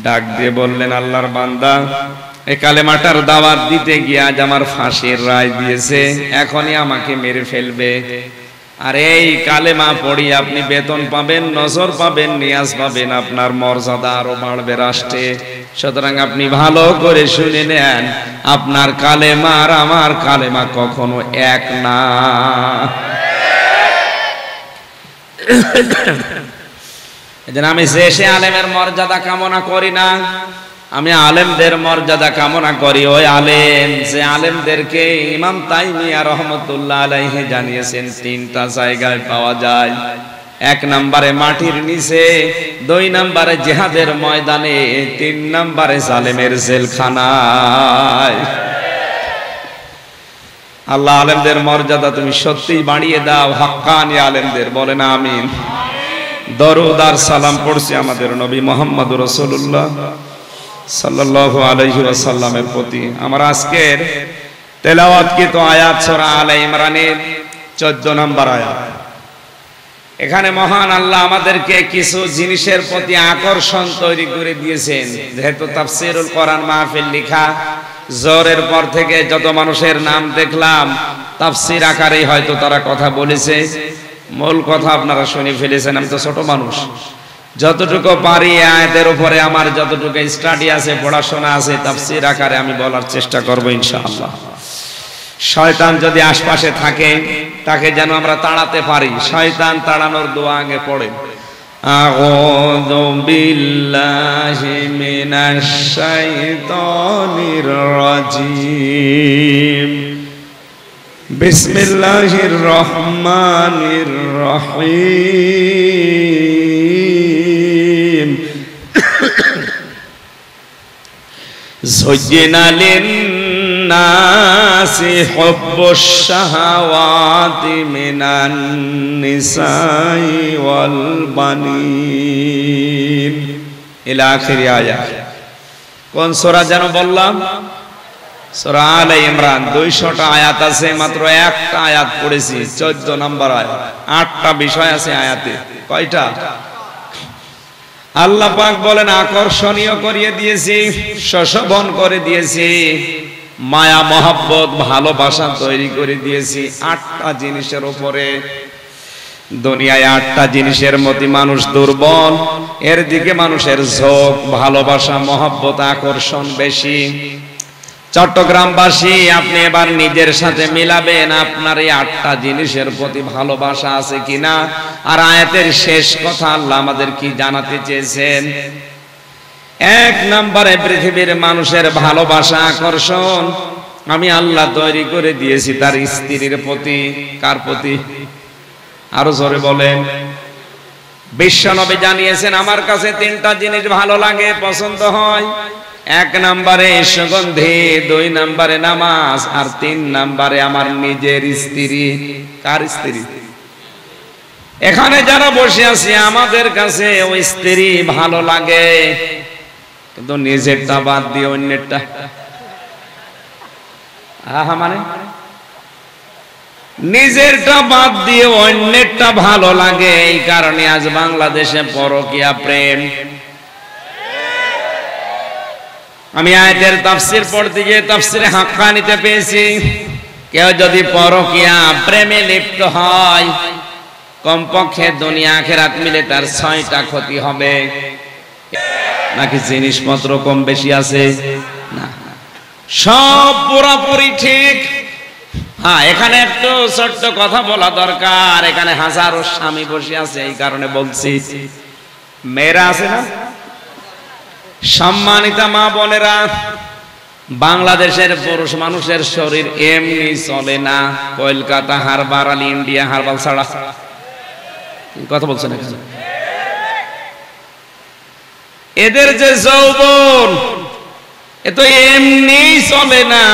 Speaker 1: ডাক দিয়ে বললেন, আল্লাহর বান্দা, এই কালেমাটার দাওয়াত দিতে গিয়ে আজ আমার ফাঁসির রায় দিয়েছে, এখনই আমাকে মেরে ফেলবে। আর এই কালেমা পড়ি আপনি বেতন পাবেন, নজর পাবেন, নিয়াজ পাবেন, আপনার মর্যাদা আরো বাড়বে রাষ্ট্রে। সুতরাং আপনি ভালো করে শুনে নেন, আপনার কালেমা আর আমার কালেমা কখনো এক না। এজন্য আমি শেষে আলেমের মর্যাদা কামনা করি না, আমি আলেমদের মর্যাদা কামনা করি। ওই আলেম, যে আলেমদেরকে ইমাম তাইমিয়া রাহমাতুল্লাহ আলাইহি জানিয়েছেন তিনটা জায়গায় পাওয়া যায়। 1 নম্বরে মাটির নিচে, 2 নম্বরে জিহাদের ময়দানে, 3 নম্বরে জালেমের জেলখানায়। আল্লাহ আলেমদের মর্যাদা তুমি সত্যিই বাড়িয়ে দাও, হাক্কানি আলেমদের, বলেন আমিন। দরুদ আর সালাম পড়ছি আমাদের নবী মুহাম্মদুর রাসূলুল্লাহ সাল্লাল্লাহু আলাইহি ওয়াসাল্লামের প্রতি। আমার আজকের তেলাওয়াতকৃত আয়াত সূরা আলে ইমরানের 14 নম্বর আয়াত। এখানে মহান আল্লাহ আমাদেরকে কিছু জিনিসের প্রতি আকর্ষণ তৈরি করে দিয়েছেন। যেহেতু তাফসীরুল কোরআন মাহফিল লেখা, জোহরের পর থেকে যত মানুষের নাম দেখলাম তাফসীর আকারেই হয়তো তারা কথা বলেছে, মূল কথা আপনারা শুনে ফেলেছেন। আমি তো ছোট মানুষ, যতটুকু পারি আয়াতের উপরে আমার যতটুকু স্টাডি আছে, পড়াশোনা আছে, তাফসীর আকারে আমি বলার চেষ্টা করব ইনশাআল্লাহ। শয়তান যদি আশপাশে থাকে তাকে যেন আমরা তাড়াতে পারি। শয়তান তাড়ানোর দোয়া আগে পড়ে, আউযু বিল্লাহি মিনাশ শাইতানির রাজিম, বিসমিল্লাহির রহমানির রহিম। যুজ্জিনা লিন-নাসি হুব্বুশ শাহাওয়াতি মিনান নিসাই ওয়াল বানিন ইলা আখির আয়াত। কোন সূরা যেন বললাম? সূরা আলে ইমরান। 200টা আয়াত আছে, মাত্র একটা আয়াত পড়েছি, 14 নম্বর আয়াত। 8টা বিষয় আছে আয়াতে। কয়টা? আল্লাহ পাক বলেন আকর্ষণীয় করিয়ে দিয়েছি, শোভন করে দিয়েছি, মায়া মহব্বত ভালোবাসা তৈরি করে দিয়েছি 8টা জিনিসের উপরে। দুনিয়ায় 8টা জিনিসের মধ্যে মানুষ দুর্বল, এর দিকে মানুষের ঝোঁক, ভালোবাসা, মহব্বত, আকর্ষণ বেশি। চট্টগ্রামবাসী, আপনি এবার নিজের সাথে মিলাবেন আপনার এই 8টা জিনিসের প্রতি ভালোবাসা আছে কিনা। আর আয়াতের শেষ কথা আল্লাহ আমাদের কি জানাতে চেয়েছেন? 1 নম্বরে পৃথিবীর মানুষের ভালোবাসা, আকর্ষণ আমি আল্লাহ তৈরি করে দিয়েছি তার স্ত্রীর প্রতি। কার প্রতি? আরো জোরে বলেন। বিশ্বনবী জানিয়েছেন আমার কাছে 3টা জিনিস ভালো লাগে, পছন্দ হয়।
Speaker 2: এক নম্বরে সুগন্ধি, 2 নম্বরে নামাজ, আর 3 নম্বরে আমার নিজের স্ত্রী। কার স্ত্রী? এখানে যারা বসে আছি আমাদের কাছে ওই স্ত্রী ভালো লাগে, কিন্তু নিজেরটা বাদ দিয়ে অন্যেরটা। মানে নিজেরটা বাদ দিয়ে অন্যেরটা ভালো লাগে। এই কারণে আজ বাংলাদেশে পরকীয়া প্রেম। আমি আয়াতের তাফসীর পড়তে গিয়ে তাফসীরে হাক্কানিতে পেয়েছি, কেউ যদি পরকীয়া প্রেমে লিপ্ত হয় কমপক্ষে দুনিয়া আখিরাত মিলে তার 6টা ক্ষতি হবে। নাকি জিনিসপত্র কম বেশি আছে? না, সব পুরোপুরি ঠিক। হ্যাঁ, এখানে একটু ছোট্ট কথা বলা দরকার। এখানে হাজারো স্বামী বসে আছে, এই কারণে বলছি। মেয়েরা আছে না, সম্মানিতা মা বোনেরা, বাংলাদেশের পুরুষ মানুষের শরীর এমনি চলে না কলকাতা হারবার আর ইন্ডিয়া হারবাল ছাড়া। কথা বলছেন এখানে? এদের যে যৌবন এ তো এমনি চলে না।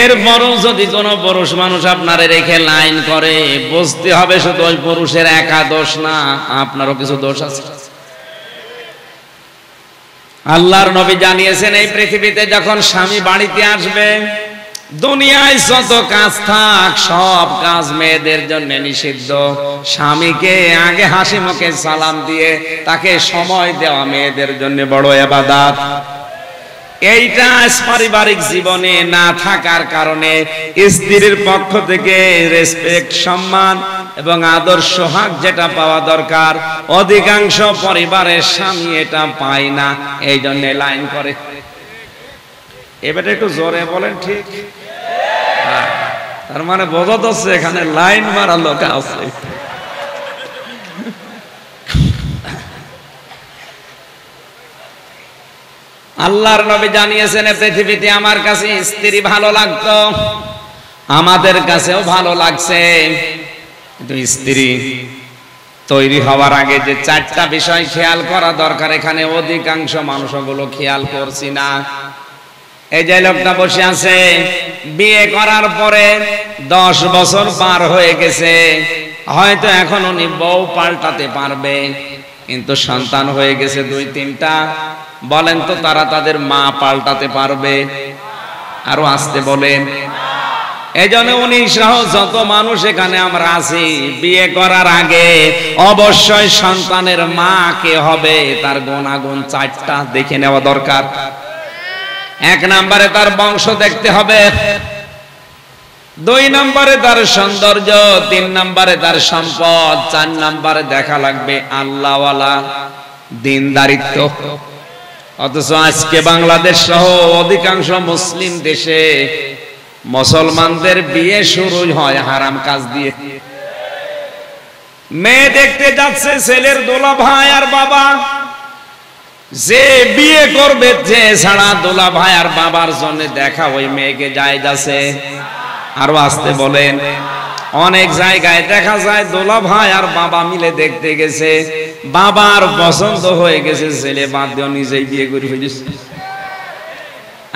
Speaker 2: এরপরও যদি কোনো পুরুষ মানুষ আপনারে রেখে লাইন করে, বুঝতে হবে শুধু ওই পুরুষের একা দোষ না, আপনারও কিছু দোষ আছে। আল্লাহর নবী জানিয়েছেন, এই পৃথিবীতে যখন স্বামী বাড়িতে আসবে, দুনিয়ায় যত কাজ থাক সব কাজ মেয়েদের জন্য নিষিদ্ধ। স্বামীকে আগে হাসি মুখে সালাম দিয়ে তাকে সময় দেওয়া মেয়েদের জন্য বড় ইবাদত। এইটা পারিবারিক জীবনে না থাকার কারণে স্ত্রীর পক্ষ থেকে রেসপেক্ট, সম্মান এবং আদর সোহাগ যেটা পাওয়া দরকার, অধিকাংশ পরিবারের স্বামী এটা পায় না। এই জন্য লাইন করে। এবারে একটু জোরে বলেন ঠিক? তার মানে বোঝা যাচ্ছে এখানে লাইন মারা লোক আছে। আল্লাহর নবী জানিয়েছেন, পৃথিবীতে আমার কাছে স্ত্রী ভালো লাগতো, আমাদের কাছেও ভালো লাগছে, কিন্তু স্ত্রী তৈরি হওয়ার আগে যে 4টা বিষয় খেয়াল করা দরকার, এখানে অধিকাংশ মানুষ ওগুলো খেয়াল করছি না। এই যে লোকটা বসে আছে, বিয়ে করার পরে 10 বছর পার হয়ে গেছে, হয়তো এখন উনি বউ পাল্টাতে পারবে, কিন্তু সন্তান হয়ে গেছে 2-3টা। বলেন তো তারা তাদের মা পাল্টাতে পারবে? আরো আসতে বলেন। এই জন্য উনি সহ যত মানুষ এখানে আমরা আছি, বিয়ে করার আগে অবশ্যই সন্তানের মা কে হবে তার গুণাগুণ 4টা দেখে নেওয়া দরকার। 1 নম্বরে তার বংশ দেখতে হবে, 2 নম্বরে তার সৌন্দর্য, 3 নম্বরে তার সম্পদ, 4 নম্বরে দেখা লাগবে আল্লাহওয়ালা দিনদারিত্ব। অথচ আজকে বাংলাদেশ সহ অধিকাংশ মুসলিম দেশে মুসলমানদের বিয়ে শুরু হয় হারাম কাজ দিয়ে। মেয়ে দেখতে যাচ্ছে ছেলের দোলা ভাই আর বাবা, যে বিয়ে করবে যে ছাড়া দোলা ভাই আর বাবার জন্য দেখা ওই মেয়েকে যায় যাচ্ছে। আরো আসতে বলেন। অনেক জায়গায় দেখা যায় দোলা ভাই আর বাবা মিলে দেখতে গেছে, বাবার পছন্দ হয়ে গেছে, ছেলে বাদ দিয়ে নিজেই বিয়ে করে ফেলেছে।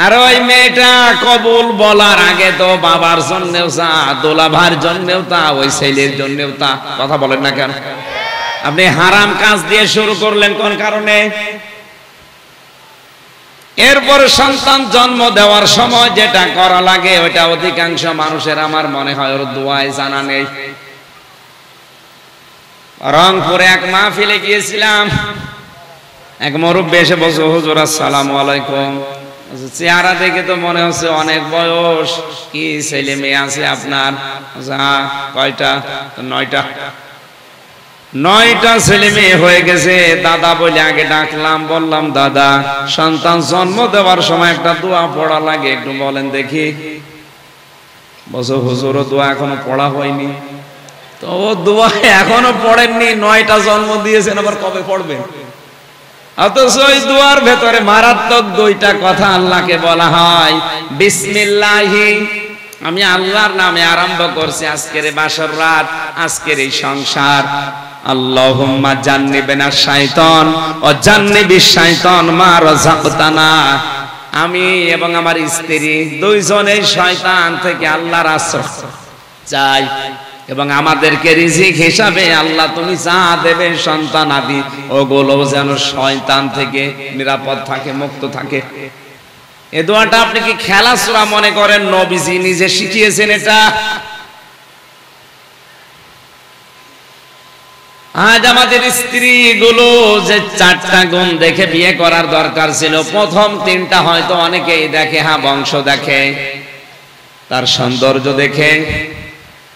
Speaker 2: আর ওই মেয়েটা কবুল বলার আগে তো বাবার জন্যও তা, দোলা ভাইয়ের জন্যও তা, ওই ছেলের জন্যও তা। কথা বলেন না কেন? আপনি হারাম কাজ দিয়ে শুরু করলেন কোন কারণে? এরপরে সন্তান জন্ম দেওয়ার সময় যেটা করা লাগে ওইটা অধিকাংশ মানুষের আমার মনে হয় ওর দোয়ায় জানা নেই। রংপুরে এক মাহফিলে গিয়েছিলাম, এক মুরব্বি এসে বলছে, হুজুর আসসালামু আলাইকুম। চেহারা দেখে তো মনে হচ্ছে অনেক বয়স, কি ছেলে মেয়ে আছে আপনার? কয়টা? 9টা। 9টা ছেলে মেয়ে হয়ে গেছে। দাদা বলে আগে ডাকলাম, বললাম দাদা সন্তান জন্ম দেওয়ার সময় একটা দোয়া পড়া লাগে, একটু বলেন দেখি। বলছো হুজুর দোয়া এখনো পড়া হয়নি। তো ও দোয়া এখনো পড়েননি, 9টা জন্ম দিয়েছেন, আবার কবে পড়বেন? অথচ ওই দোয়ার ভেতরে মারাত্মক 2টা কথা আল্লাহকে বলা হয়, বিসমিল্লাহি, আমি আল্লাহর নামে আরম্ভ করছি আজকের এই বাসর রাত, আজকের এই সংসার।
Speaker 1: আল্লাহুম্মা জান্নিবনা শাইতান ওয়া জান্নিবিশ শাইতান মা রাযাকতানা। আমি এবং আমার স্ত্রী দুইজনেই শয়তান থেকে আল্লাহর আশ্রয় চাই, এবং আমাদেরকে রিজিক হিসাবে আল্লাহ তুমি যা দেবে সন্তান আদি ওগুলো যেন শয়তান থেকে নিরাপদ থাকে, মুক্ত থাকে। এই দোয়াটা আপনি কি খেলাসূরা মনে করেন? নবীজি নিজে শিখিয়েছেন এটা। আজ আমাদের স্ত্রীগুলো যে 4টা গুণ দেখে বিয়ে করার দরকার ছিল, প্রথম 3টা হয়তো অনেকেই দেখে, হ্যাঁ বংশ দেখে, তার সৌন্দর্য দেখে,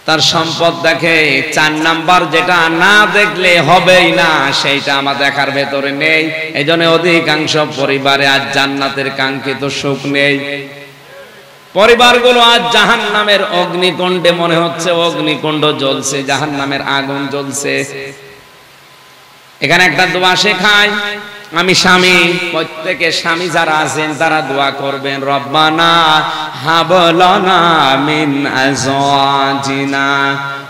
Speaker 1: তার সম্পদ দেখে। 4 নাম্বার যেটা না দেখলে হবেই না, সেইটা আমার দেখার ভেতরে নেই। এই জন্য অধিকাংশ পরিবারে আজ জান্নাতের কাঙ্ক্ষিত সুখ নেই। পরিবারগুলো আজ জাহান্নামের অগ্নিকুণ্ডে, মনে হচ্ছে অগ্নিকুণ্ড জ্বলছে, জাহান্নামের আগুন জ্বলছে। এখানে একটা দোয়া শেখায়, আমি স্বামী, প্রত্যেকে স্বামী যারা আছেন তারা দোয়া করবেন, রব্বানা হাব লানা মিন আজওয়াজিনা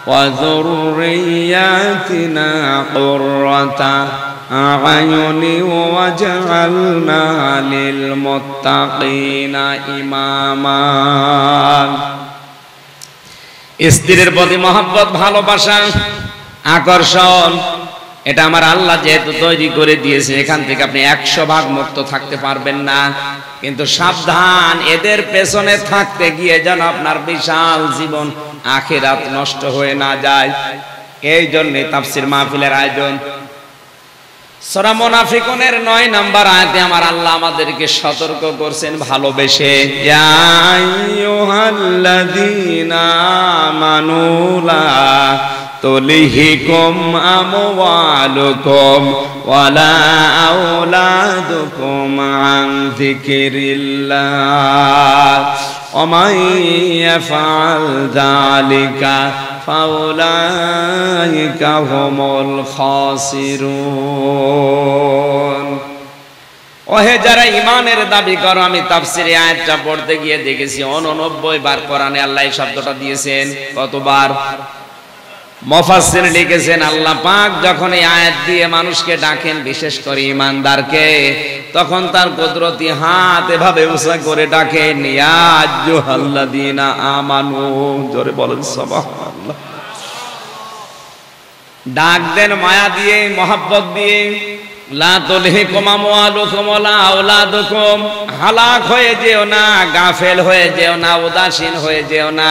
Speaker 1: ওয়া যুররিয়াতিনা কুররাতা আ'য়ুনি ওয়াজআলনা লিল মুত্তাকিনা ইমামা। স্ত্রীর প্রতি মহব্বত, ভালোবাসা, আকর্ষণ, এটা আমার আল্লাহ যেহেতু তৈরি করে দিয়েছে, এখান থেকে আপনি 100 ভাগ মুক্ত থাকতে পারবেন না। কিন্তু সাবধান, এদের পেছনে থাকতে গিয়ে যেন আপনার বিশাল জীবন আখিরাত নষ্ট হয়ে না যায়। এই জন্য তাফসীর মাহফিলের আয়োজন। সূরা মুনাফিকুনের 9 নাম্বার আয়াতে আমার আল্লাহ আমাদেরকে সতর্ক করছেন ভালোবেসে, ইয়া আইয়ুহাল্লাযীনা আমানু লা তুলহিকুম আমওয়ালুকুম ওয়ালা আওলাদুকুম আন যিকিরিল্লাহ ওয়া মান ইয়াফআল যালিকা ফাউলাইকা হুমুল খাসিরুন। ওহে যারা ঈমানের দাবি করো, আমি তাফসীরে আয়াতটা পড়তে গিয়ে দেখেছি 89 বার কোরআনে আল্লাহ এই শব্দটা দিয়েছেন। কতবার? মুফাসসির লিখেছেন আল্লাহ পাক যখন এই আয়াত দিয়ে মানুষকে ডাকেন, বিশেষ করে ঈমানদারকে, তখন তার কুদরতি হাত এভাবে উঁচা করে ডাকেন, ইয়া আইয়ুহাল্লাযীনা আমানু। জোরে বলেন সুবহানাল্লাহ। ডাক দেন মায়া দিয়ে, মহব্বত দিয়ে। লা তুলহিকুম আমওয়ালুকুম ওয়ালা আওলাদুকুম, হালাক হয়ে যেও না, গাফেল হয়ে যেও না, উদাসীন হয়ে যেও না,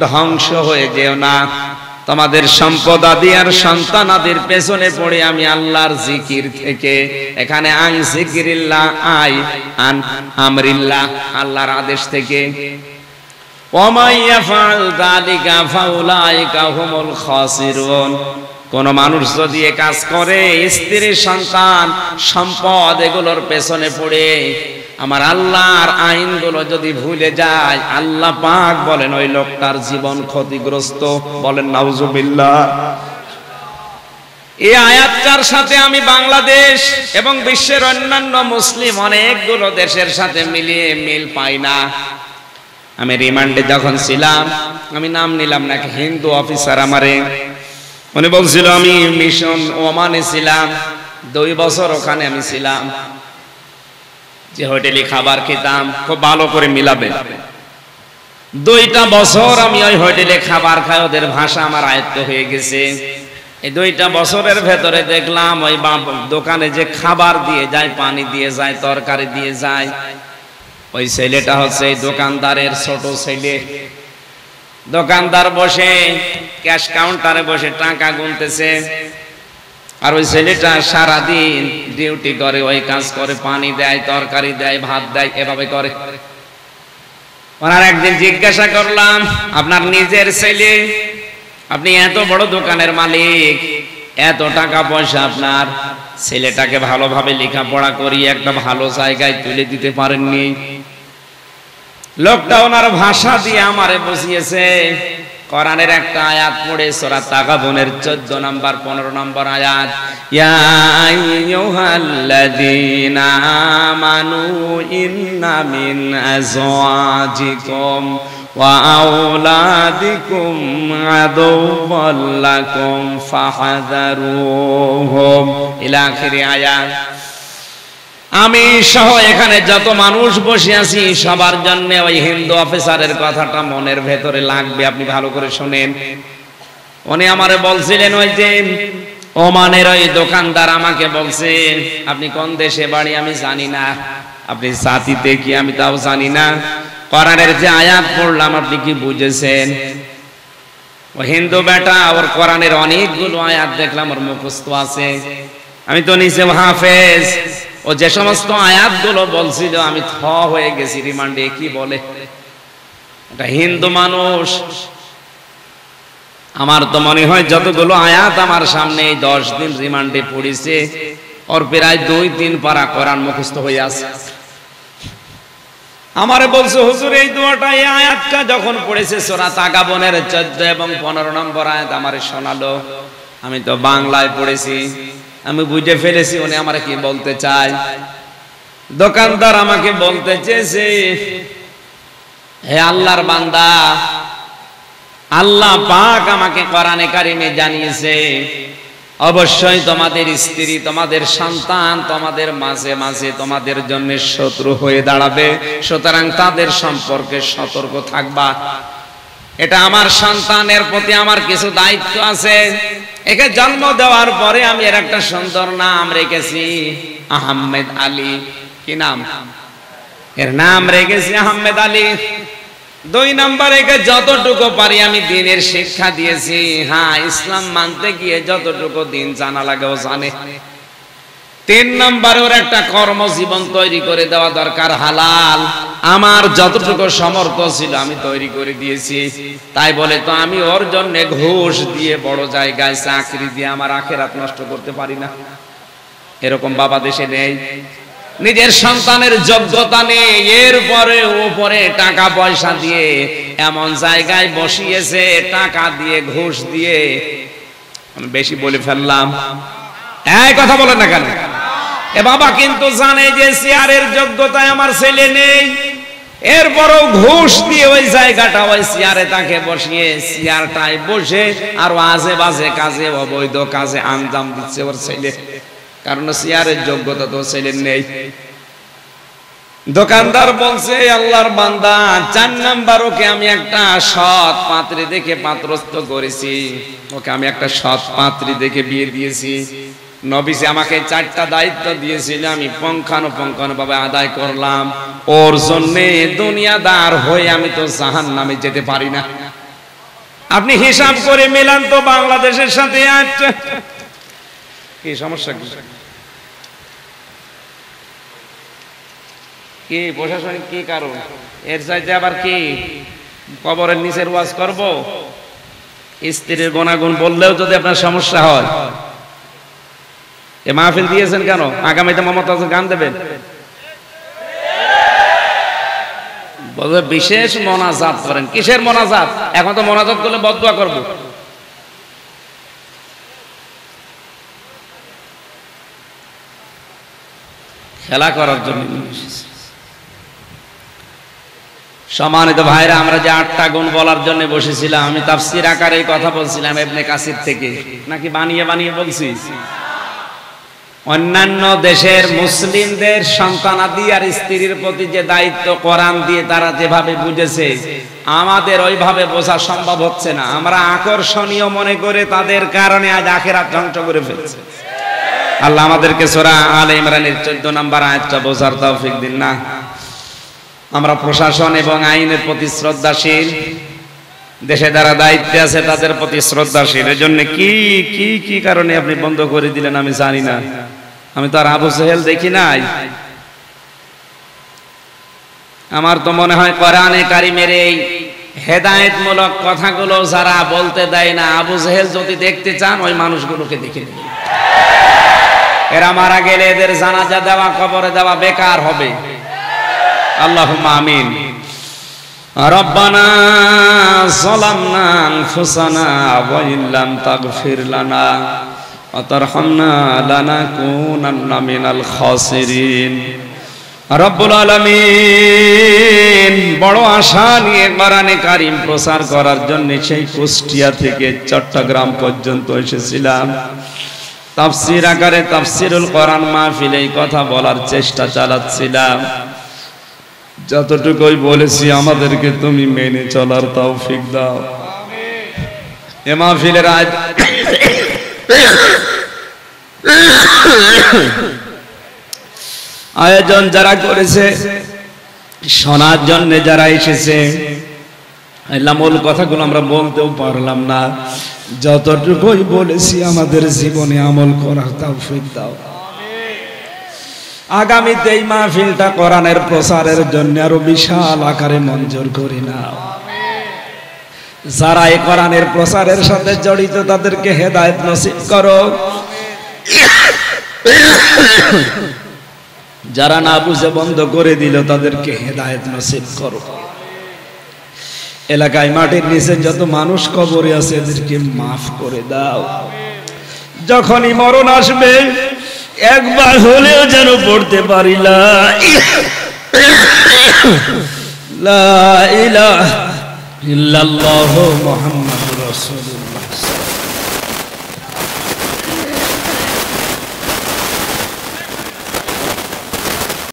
Speaker 1: ধ্বংস হয়ে যেও না। তোমাদের সম্পদ আদি আর সন্তান আদির পেছনে পড়ে আমি আল্লাহর জিকির থেকে, এখানে আন জিকিরিল্লাহ, আই আন আমরিল্লাহ, আল্লাহর আদেশ থেকে। ওয়া মান ইয়াফআল যালিকা ফাউলাইকা হুমুল খাসিরুন। কোন মানুষ যদি এ কাজ করে, স্ত্রী, সন্তান, সম্পদ এগুলোর পেছনে পড়ে আমার আল্লাহর আইনগুলো যদি ভুলে যায়, আল্লাহ পাক বলেন ওই লোকটার জীবন ক্ষতিগ্রস্ত। বলেন নাউজুবিল্লাহ। এই আয়াতটার সাথে আমি বাংলাদেশ এবং বিশ্বের অন্যান্য মুসলিম অনেকগুলো দেশের সাথে মিলিয়ে মিল পাই না। আমি রিমান্ডে যখন ছিলাম, আমি নাম নিলাম না, হিন্দু অফিসার আমারে উনি বলছিল, আমি মিশন ওমানে ছিলাম 2 বছর, ওখানে আমি ছিলাম, যে হোটেলে খাবার খেতাম, খুব ভালো করে মিলাবে, 2টা বছর আমি ওই হোটেলে খাবার খাই, ওদের ভাষা আমার আয়ত্ত হয়ে গেছে। এই 2টা বছরের ভেতরে দেখলাম ওই দোকানে যে খাবার দিয়ে যায়, পানি দিয়ে যায়, তরকারি দিয়ে যায়, ওই ছেলেটা হচ্ছে এই দোকানদারের ছোট ছেলে। দোকানদার বসে ক্যাশ কাউন্টারে বসে টাকা গুনতেছে, আর ওই ছেলেটা সারাদিন ডিউটি করে, ওই কাজ করে, পানি দেয়, তরকারি দেয়, ভাত দেয়, এভাবে করে। ওনার একদিন জিজ্ঞাসা করলাম, আপনার নিজের ছেলে, আপনি এত বড় দোকানের মালিক, এত টাকা পয়সা, আপনার ছেলেটাকে ভালোভাবে লেখাপড়া করিয়ে একটা ভালো জায়গায় তুলে দিতে পারেননি? লোকটা ওনার ভাষা দিয়ে আমারে বুঝিয়েছে। কোরআনের একটা আয়াত পড়ে, সূরা তাগাবুনের 14 নাম্বার 15 নম্বর আয়াত, ইয়া আইয়ুহাল্লাযীনা আমানু ইন্না মিন আজওয়াজিকুম وأولادكم عدوا لكم فاحذروهم إلى آخر آيات। আমি সহ এখানে যত মানুষ বসে আছি সবার জন্য ওই হিন্দু অফিসারের কথাটা মনের ভেতরে লাগবে, আপনি ভালো করে শুনেন। উনি আমারে বলছিলেন, ওই যে ওমানের ওই দোকানদার আমাকে বলছে, আপনি কোন দেশে বাড়ি আমি জানি না, আপনি জাতিতে কি আমি তাও জানি না, কোরআনের যে আয়াত পড়লাম আপনি কি বুঝেছেন? ও হিন্দু বেটা, ওর কোরআনের অনেকগুলো আয়াত দেখলাম ওর মুখস্থ আছে, আমি তো নিচে হাফেজ। ও যে সমস্ত আয়াতগুলো বলছিল আমি থ হয়ে গেছি রিমান্ডে, কি বলে এটা হিন্দু মানুষ। আমার তো মনে হয় যতগুলো আয়াত আমার সামনে 10 দিন রিমান্ডে পড়েছে ওর প্রায় 2-3 পারা কোরআন মুখস্থ হয়ে আছে। আমারে বলছে, হুজুর এই দোয়াটা এই আয়াতটা যখন পড়েছে সূরা তাগাবনের 14 এবং 15 নম্বর আয়াত আমারে শোনালো, আমি তো বাংলায় পড়েছি, আমি বুঝে ফেলেছি উনি আমারে কি বলতে চায়। দোকানদার আমাকে বলতে চেয়েছে, হে আল্লাহর বান্দা, আল্লাহ পাক আমাকে কোরআনে কারিমে জানিয়েছে অবশ্যই তোমাদের স্ত্রী, তোমাদের সন্তান তোমাদের মাঝে মাঝে তোমাদের জন্য শত্রু হয়ে দাঁড়াবে, সুতরাং তাদের সম্পর্কে সতর্ক থাকবা। এটা আমার সন্তানের প্রতি আমার কিছু দায়িত্ব আছে। একে জন্ম দেওয়ার পরে আমি এর একটা সুন্দর নাম রেখেছি আহমেদ আলী। কি নাম? এর নাম রেখেছি আহমেদ আলী। 2 নম্বর, একে যতটুকু পারি আমি দিনের শিক্ষা দিয়েছি। হ্যাঁ, ইসলাম মানতে গিয়ে যতটুকু দিন জানা লাগে ও জানে। 3 নম্বরে ওর একটা কর্মজীবন তৈরি করে দেওয়া দরকার, হালাল। আমার যতটুকু সামর্থ্য ছিল আমি তৈরি করে দিয়েছি। তাই বলে তো আমি ওর জন্য ঘুষ দিয়ে বড় জায়গায় চাকরি দিয়ে আমার আখিরাত নষ্ট করতে পারি না। এরকম বাবা দেশে নেই। নিজের সন্তানের যোগ্যতা নেই, এরপরে উপরে টাকা পয়সা দিয়ে এমন জায়গায় বসিয়েছে, টাকা দিয়ে ঘুষ দিয়ে। আমি বেশি বলে ফেললাম, এই কথা বলেন না কেন? এ বাবা কিন্তু জানে যে চেয়ারের যোগ্যতায় আমার ছেলে নেই, এরপরও ঘুষ দিয়ে ওই জায়গাটা ওই চেয়ারে তাকে বসিয়ে চেয়ারটায় বসে আর আজে বাজে কাজে, অবৈধ কাজে আঞ্জাম দিচ্ছে ওর ছেলে, কারণ চেয়ারের যোগ্যতা তো ছেলের নেই। দোকানদার বলছে, আল্লাহর বান্দা 4 নাম্বার, ওকে আমি একটা সৎ পাত্রী দেখে পাত্রস্থ করেছি, ওকে আমি একটা সৎ পাত্রী দেখে বিয়ে দিয়েছি। নবীজি আমাকে 4টা দায়িত্ব দিয়েছিল, আমি পুঙ্খানুপুঙ্খানু ভাবে আদায় করলাম। ওর জন্য দুনিয়াদার হয়ে আমি তো জাহান্নামে যেতে পারি না। আপনি হিসাব করে মেলান তো বাংলাদেশের সাথে। কি সমস্যা? কি প্রশাসনিক কি কারণ? এর চাইতে আবার কি কবরের নিচের ওয়াজ করব? স্ত্রীর গুণাগুণ বললেও যদি আপনার সমস্যা হয়, এ মাহফিল দিয়েছেন কেন? আগামীতে মমতাজ গান দেবেন, বলে বিশেষ মোনাজাত করেন। কিসের মোনাজাত? এখন তো মোনাজাত করলে বদদুয়া করব। খেলা করার জন্য। সম্মানিত ভাইরা, আমরা যে 8টা গুণ বলার জন্য বসেছিলাম, আমি তাফসীর আকারে এই কথা বলছিলাম ইবনে কাসির থেকে, নাকি বানিয়ে বানিয়ে বলছি? অন্যান্য দেশের মুসলিমদের সন্তানাদি আর স্ত্রীর প্রতি যে দায়িত্ব কোরআন দিয়ে তারা যেভাবে বুঝেছে, আমাদের ওইভাবে বোঝা সম্ভব হচ্ছে না। আমরা আকর্ষণীয় মনে করে তাদের কারণে আজ আখিরাত ধ্বংস করে ফেলছে। আল্লাহ আমাদেরকে সূরা আলে ইমরানের 14 নম্বর আয়াতটা বোঝার তৌফিক দিন না। আমরা প্রশাসন এবং আইনের প্রতি শ্রদ্ধাশীল, দেশে যারা দায়িত্বে আছে তাদের প্রতি শ্রদ্ধাশীল। এজন্য কি কি কি কারণে আপনি বন্ধ করে দিলেন আমি জানি না। আমি তো আর আবু জেহেল দেখি নাই। আমার তো মনে হয় কোরআনে কারিমের এই হেদায়েতমূলক কথাগুলো যারা বলতে দেয় না, আবু জেহেল যদি দেখতে চান ওই মানুষগুলোকে দেখে নিন। এরা মারা গেলে এদের জানাজা দেওয়া, কবরে দেওয়া বেকার হবে। আল্লাহুম্মা আমিন। রব্বানা যালামনা আনফুসানা ওয়া ইল্লাম তাগফির লানা ওয়া তারহামনা লানাকুনান্না মিনাল খাসিরিন।
Speaker 2: রব্বুল আলামিন বড় আশা নিয়ে কোরআনে কারীম প্রচার করার জন্য সেই কুষ্টিয়া থেকে চট্টগ্রাম পর্যন্ত এসেছিলাম। তাফসীর আকারে তাফসীরুল কোরআন মাহফিলে এই কথা বলার চেষ্টা চালাচ্ছিলাম। যতটুকুই বলেছি আমাদেরকে তুমি মেনে চলার তৌফিক দাও। এ মাহফিলের আয়োজন যারা করেছে, শোনার জন্য যারা এসেছে, মূল কথাগুলো আমরা বলতেও পারলাম না। যতটুকুই বলেছি আমাদের জীবনে আমল করার তৌফিক দাও। আগামীতে এই মাহফিলটা কোরআনের প্রচারের জন্য আরো বিশাল আকারে মঞ্জুর করি না। যারা এই কোরআনের প্রচারের সাথে জড়িত তাদেরকে হেদায়েত নসিব করো। যারা না বুঝে বন্ধ করে দিল তাদেরকে হেদায়েত নসিব করো। এলাকায় মাটির নিচে যত মানুষ কবরে আছে এদেরকে মাফ করে দাও। যখনই মরণ আসবে একবার হলেও যেন পড়তে পারি লা ইলাহা ইল্লাল্লাহু মুহাম্মাদুর রাসূলুল্লাহ।